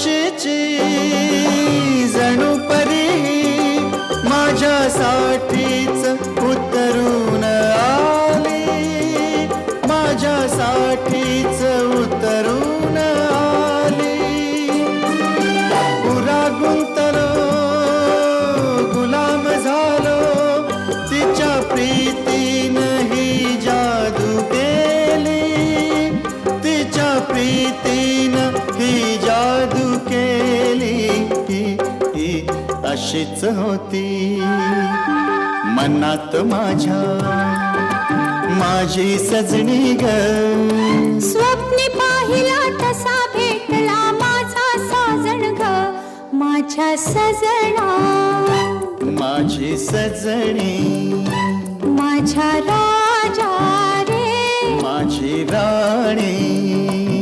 अशीची जणू परी माझ्यासाठीच उतरून आली, माझ्यासाठीच उतरून आली. पुरा गुंतलो गुलाम झालो तिच्या प्रीतीनं ही जादू केली, तिच्या प्रीतीनं ही जादू केली. ही अशीच होती मनात माझ्या माझी सजनी ग. स्वप्ने पाहिला तसा भेटला माझा साजण ग, माझ्या सजना, माझी सजनी, माझ्या राजा रे, माझी राणी.